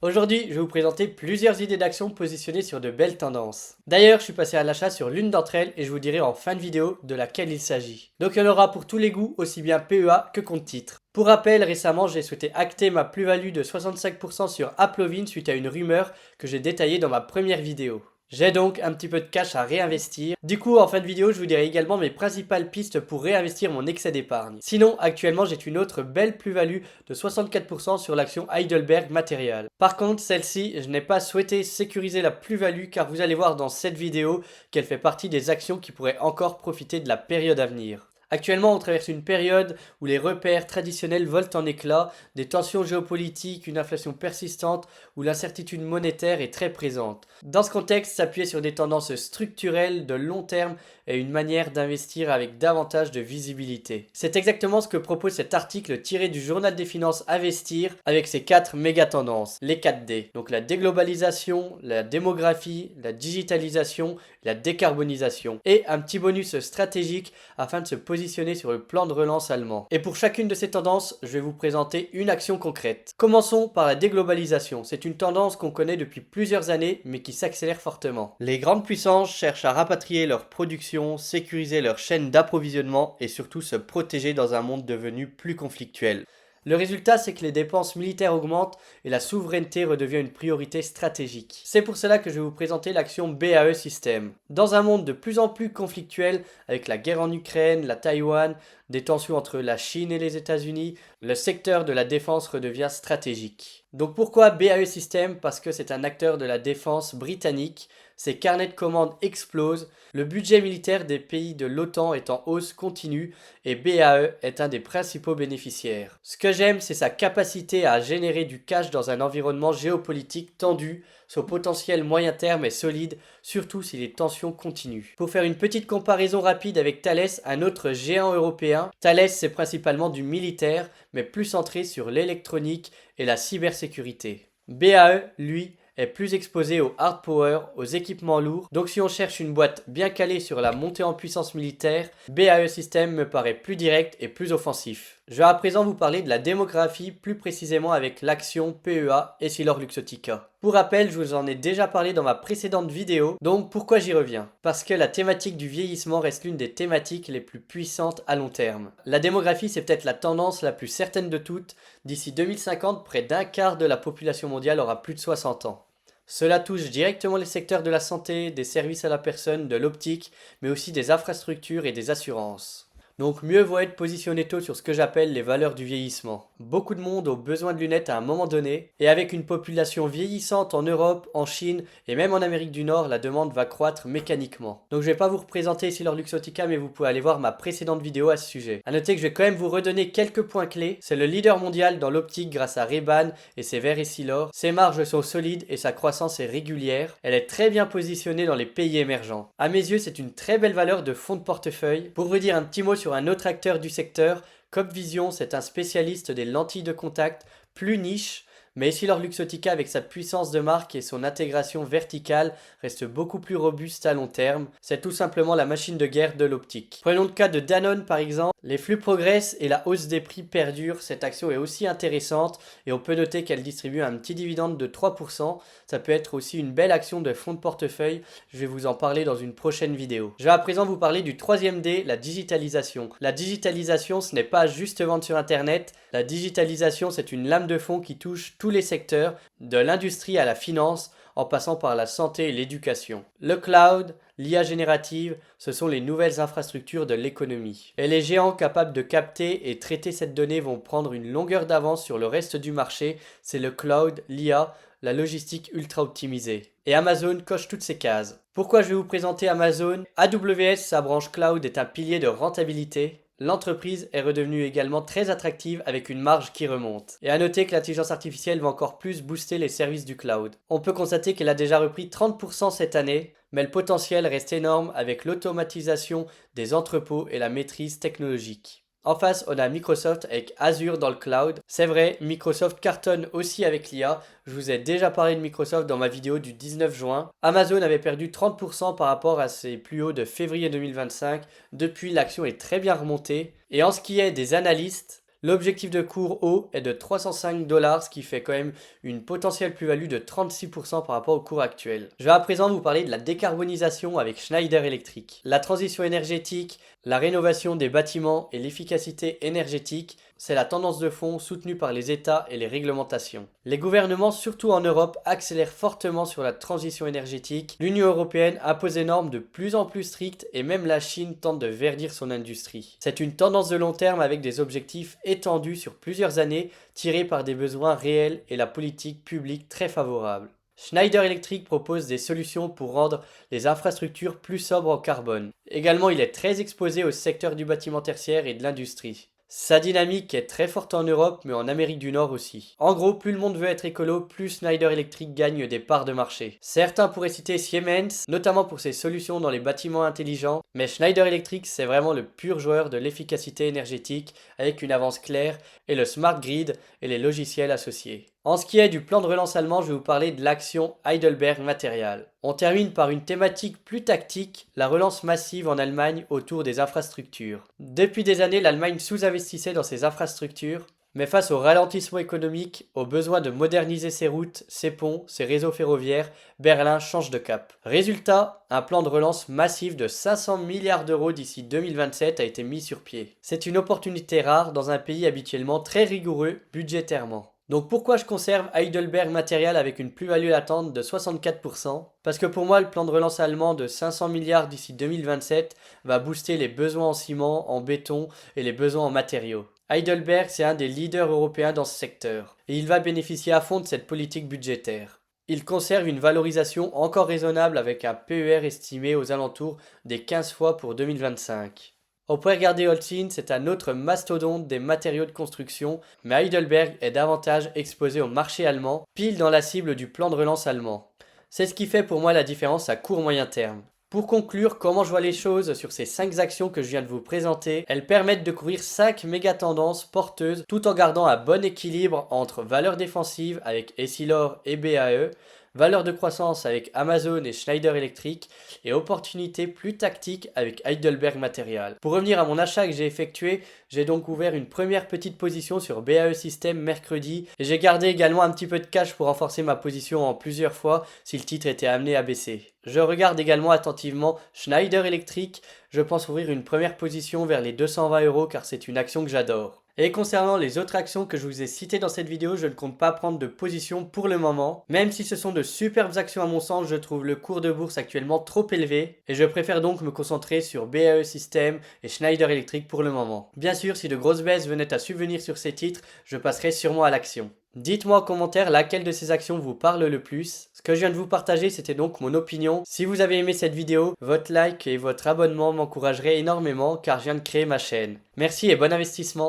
Aujourd'hui, je vais vous présenter plusieurs idées d'action positionnées sur de belles tendances. D'ailleurs, je suis passé à l'achat sur l'une d'entre elles et je vous dirai en fin de vidéo de laquelle il s'agit. Donc il y en aura pour tous les goûts, aussi bien PEA que compte titre. Pour rappel, récemment, j'ai souhaité acter ma plus-value de 65% sur Applovin suite à une rumeur que j'ai détaillée dans ma première vidéo. J'ai donc un petit peu de cash à réinvestir. Du coup, en fin de vidéo, je vous dirai également mes principales pistes pour réinvestir mon excès d'épargne. Sinon, actuellement, j'ai une autre belle plus-value de 64% sur l'action Heidelberg Material. Par contre, celle-ci, je n'ai pas souhaité sécuriser la plus-value car vous allez voir dans cette vidéo qu'elle fait partie des actions qui pourraient encore profiter de la période à venir. Actuellement, on traverse une période où les repères traditionnels volent en éclats, des tensions géopolitiques, une inflation persistante, où l'incertitude monétaire est très présente. Dans ce contexte, s'appuyer sur des tendances structurelles de long terme est une manière d'investir avec davantage de visibilité. C'est exactement ce que propose cet article tiré du journal des finances Investir avec ses 4 méga tendances, les 4 D. Donc la déglobalisation, la démographie, la digitalisation, la décarbonisation et un petit bonus stratégique afin de se positionner sur le plan de relance allemand. Et pour chacune de ces tendances, je vais vous présenter une action concrète. Commençons par la déglobalisation. C'est une tendance qu'on connaît depuis plusieurs années mais qui s'accélère fortement. Les grandes puissances cherchent à rapatrier leur production, sécuriser leur chaîne d'approvisionnement et surtout se protéger dans un monde devenu plus conflictuel. Le résultat, c'est que les dépenses militaires augmentent et la souveraineté redevient une priorité stratégique. C'est pour cela que je vais vous présenter l'action BAE System. Dans un monde de plus en plus conflictuel, avec la guerre en Ukraine, la Taïwan, des tensions entre la Chine et les États-Unis, le secteur de la défense redevient stratégique. Donc pourquoi BAE System? Parce que c'est un acteur de la défense britannique, ses carnets de commandes explosent, le budget militaire des pays de l'OTAN est en hausse continue et BAE est un des principaux bénéficiaires. Ce que j'aime, c'est sa capacité à générer du cash dans un environnement géopolitique tendu. Son potentiel moyen terme est solide, surtout si les tensions continuent. Pour faire une petite comparaison rapide avec Thales, un autre géant européen, Thales c'est principalement du militaire, mais plus centré sur l'électronique et la cybersécurité. BAE, lui, est plus exposé au hard power, aux équipements lourds. Donc si on cherche une boîte bien calée sur la montée en puissance militaire, BAE System me paraît plus direct et plus offensif. Je vais à présent vous parler de la démographie, plus précisément avec l'action PEA et Essilor Luxottica. Pour rappel, je vous en ai déjà parlé dans ma précédente vidéo, donc pourquoi j'y reviens? Parce que la thématique du vieillissement reste l'une des thématiques les plus puissantes à long terme. La démographie, c'est peut-être la tendance la plus certaine de toutes. D'ici 2050, près d'un quart de la population mondiale aura plus de 60 ans. Cela touche directement les secteurs de la santé, des services à la personne, de l'optique, mais aussi des infrastructures et des assurances. Donc mieux vaut être positionné tôt sur ce que j'appelle les valeurs du vieillissement. Beaucoup de monde ont besoin de lunettes à un moment donné, et avec une population vieillissante en Europe, en Chine et même en Amérique du Nord, la demande va croître mécaniquement. Donc je vais pas vous représenter ici leur Luxottica, mais vous pouvez aller voir ma précédente vidéo à ce sujet. A noter que je vais quand même vous redonner quelques points clés. C'est le leader mondial dans l'optique grâce à Ray-Ban et ses verres Essilor. Ses marges sont solides et sa croissance est régulière. Elle est très bien positionnée dans les pays émergents. À mes yeux, c'est une très belle valeur de fonds de portefeuille. Pour vous dire un petit mot sur un autre acteur du secteur, Copvision, c'est un spécialiste des lentilles de contact, plus niche, mais Essilor Luxottica avec sa puissance de marque et son intégration verticale reste beaucoup plus robuste à long terme. C'est tout simplement la machine de guerre de l'optique. Prenons le cas de Danone par exemple. Les flux progressent et la hausse des prix perdure. Cette action est aussi intéressante et on peut noter qu'elle distribue un petit dividende de 3%. Ça peut être aussi une belle action de fonds de portefeuille. Je vais vous en parler dans une prochaine vidéo. Je vais à présent vous parler du troisième D, la digitalisation. La digitalisation, ce n'est pas juste vendre sur Internet. La digitalisation, c'est une lame de fond qui touche tous les secteurs, de l'industrie à la finance, en passant par la santé et l'éducation. Le cloud, l'IA générative, ce sont les nouvelles infrastructures de l'économie. Et les géants capables de capter et traiter cette donnée vont prendre une longueur d'avance sur le reste du marché. C'est le cloud, l'IA, la logistique ultra optimisée. Et Amazon coche toutes ces cases. Pourquoi je vais vous présenter Amazon? AWS, sa branche cloud, est un pilier de rentabilité. L'entreprise est redevenue également très attractive avec une marge qui remonte. Et à noter que l'intelligence artificielle va encore plus booster les services du cloud. On peut constater qu'elle a déjà repris 30% cette année, mais le potentiel reste énorme avec l'automatisation des entrepôts et la maîtrise technologique. En face, on a Microsoft avec Azure dans le cloud. C'est vrai, Microsoft cartonne aussi avec l'IA. Je vous ai déjà parlé de Microsoft dans ma vidéo du 19 juin. Amazon avait perdu 30% par rapport à ses plus hauts de février 2025. Depuis, l'action est très bien remontée. Et en ce qui est des analystes, L'objectif de cours haut est de 305 dollars, ce qui fait quand même une potentielle plus-value de 36% par rapport au cours actuel. Je vais à présent vous parler de la décarbonisation avec Schneider Electric. La transition énergétique, la rénovation des bâtiments et l'efficacité énergétique, c'est la tendance de fond soutenue par les États et les réglementations. Les gouvernements, surtout en Europe, accélèrent fortement sur la transition énergétique. L'Union européenne impose des normes de plus en plus strictes et même la Chine tente de verdir son industrie. C'est une tendance de long terme avec des objectifs étendus sur plusieurs années, tirés par des besoins réels et la politique publique très favorable. Schneider Electric propose des solutions pour rendre les infrastructures plus sobres en carbone. Également, il est très exposé au secteur du bâtiment tertiaire et de l'industrie. Sa dynamique est très forte en Europe, mais en Amérique du Nord aussi. En gros, plus le monde veut être écolo, plus Schneider Electric gagne des parts de marché. Certains pourraient citer Siemens, notamment pour ses solutions dans les bâtiments intelligents, mais Schneider Electric, c'est vraiment le pur joueur de l'efficacité énergétique, avec une avance claire, et le smart grid et les logiciels associés. En ce qui est du plan de relance allemand, je vais vous parler de l'action Heidelberg Material. On termine par une thématique plus tactique, la relance massive en Allemagne autour des infrastructures. Depuis des années, l'Allemagne sous-investissait dans ses infrastructures, mais face au ralentissement économique, au besoin de moderniser ses routes, ses ponts, ses réseaux ferroviaires, Berlin change de cap. Résultat, un plan de relance massif de 500 milliards d'euros d'ici 2027 a été mis sur pied. C'est une opportunité rare dans un pays habituellement très rigoureux budgétairement. Donc pourquoi je conserve Heidelberg Material avec une plus-value latente de 64%? Parce que pour moi, le plan de relance allemand de 500 milliards d'ici 2027 va booster les besoins en ciment, en béton et les besoins en matériaux. Heidelberg, c'est un des leaders européens dans ce secteur, et il va bénéficier à fond de cette politique budgétaire. Il conserve une valorisation encore raisonnable avec un PER estimé aux alentours des 15 fois pour 2025. On pourrait regarder Holcim, c'est un autre mastodonte des matériaux de construction, mais Heidelberg est davantage exposé au marché allemand, pile dans la cible du plan de relance allemand. C'est ce qui fait pour moi la différence à court moyen terme. Pour conclure, comment je vois les choses sur ces 5 actions que je viens de vous présenter, elles permettent de couvrir 5 méga tendances porteuses tout en gardant un bon équilibre entre valeurs défensives avec Essilor et BAE, valeur de croissance avec Amazon et Schneider Electric et opportunités plus tactiques avec Heidelberg Material. Pour revenir à mon achat que j'ai effectué, j'ai donc ouvert une première petite position sur BAE System mercredi et j'ai gardé également un petit peu de cash pour renforcer ma position en plusieurs fois si le titre était amené à baisser. Je regarde également attentivement Schneider Electric, je pense ouvrir une première position vers les 220 € car c'est une action que j'adore. Et concernant les autres actions que je vous ai citées dans cette vidéo, je ne compte pas prendre de position pour le moment. Même si ce sont de superbes actions à mon sens, je trouve le cours de bourse actuellement trop élevé et je préfère donc me concentrer sur BAE System et Schneider Electric pour le moment. Bien sûr, si de grosses baisses venaient à subvenir sur ces titres, je passerai sûrement à l'action. Dites-moi en commentaire laquelle de ces actions vous parle le plus. Ce que je viens de vous partager, c'était donc mon opinion. Si vous avez aimé cette vidéo, votre like et votre abonnement m'encourageraient énormément car je viens de créer ma chaîne. Merci et bon investissement.